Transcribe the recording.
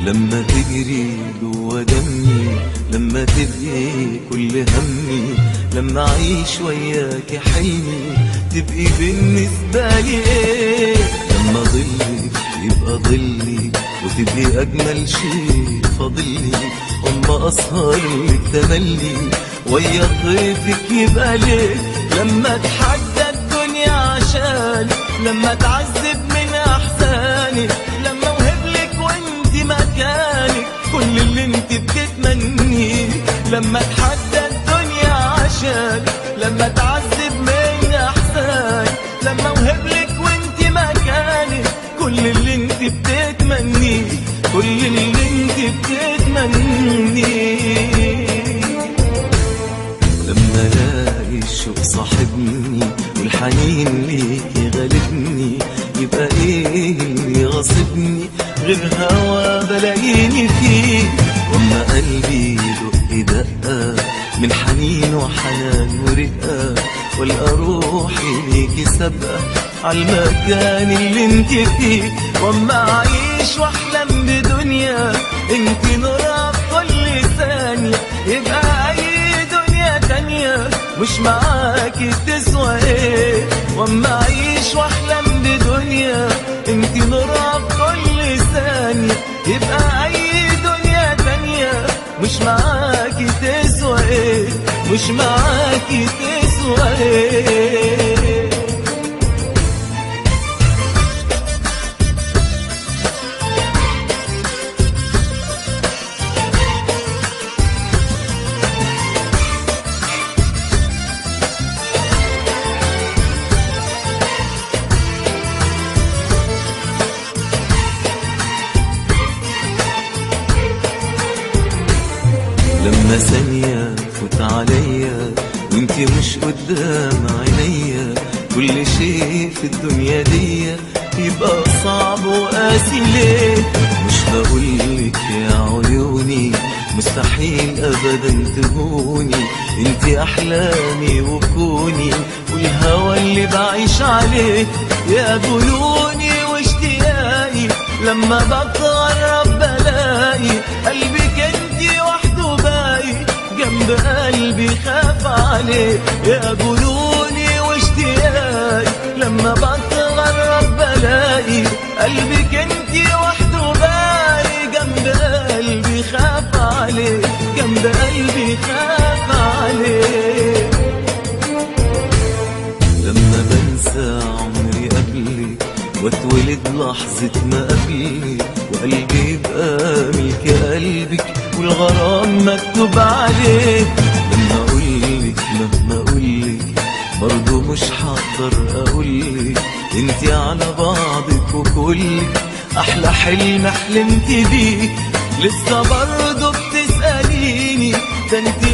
لما تجري جوا دمي، لما تبقي كل همي، لما اعيش وياك حلمي تبقي بالنسبة لي ايه. لما ظلك يبقى ظلي وتبقي اجمل شيء فاضلي، اما اسهر لك تملي ويا ضيفك يبقى ليه. لما اتحدى الدنيا عشاني، لما اتعذب من احزاني، لما اوهبلك وانت مكانك كل اللي انت بتتمنيه. لما اتحدى الدنيا عشاني، لما اتعذب من احزاني، لما اوهبلك وانت مكانك كل اللي انت بتتمنيه، كل اللي انت بتتمنيه. لما الاقي الشوق صاحبني والحنين ليكي غالبني، يبقى ايه اللي غاصبني غير هوا بلاقيني فيه. واما قلبي يدق دقة من حنين وحنان ورقة، والقى روحي ليكي سابقة عالمكان اللي انت فيه. واما اعيش واحلم بدنيا انت نورها في كل ثانية، يبقى اي دنيا تانية مش معاكي تسوى ايه. واما اعيش واحلم بدنيا انت نورها في كل ثانية، يبقى اي دنيا تانية مش معاكي تسوى ايه، مش معاكي تسوى ايه. لما ثانية تفوت عليا وانت مش قدام عينيا، كل شيء في الدنيا دي يبقى صعب وقاسي ليه. مش بقولك يا عيوني مستحيل ابدا تهوني، انت احلامي وكوني والهوى اللي بعيش عليه. يا جنوني واشتياقي لما بتغرب بلاقي قلبك انتي وحده باقي جنب قلبي خاف عليه. يا جنوني واشتياقي لما بتغرب بلاقي قلبك انتي وحده باقي جنب قلبي خاف عليه، جنب قلبي خاف عليه. لما بنسى عمري قبلك واتولد لحظة ما قبلك، وقلبي يبقى ملك قلبك والغرام مكتوب عليه. لما اقولك مهما اقولك برضو مش هقدر اقولك، انتي على بعضك وكلك احلى حلم حلمت بيه. لسه برضو بتسأليني ده انتي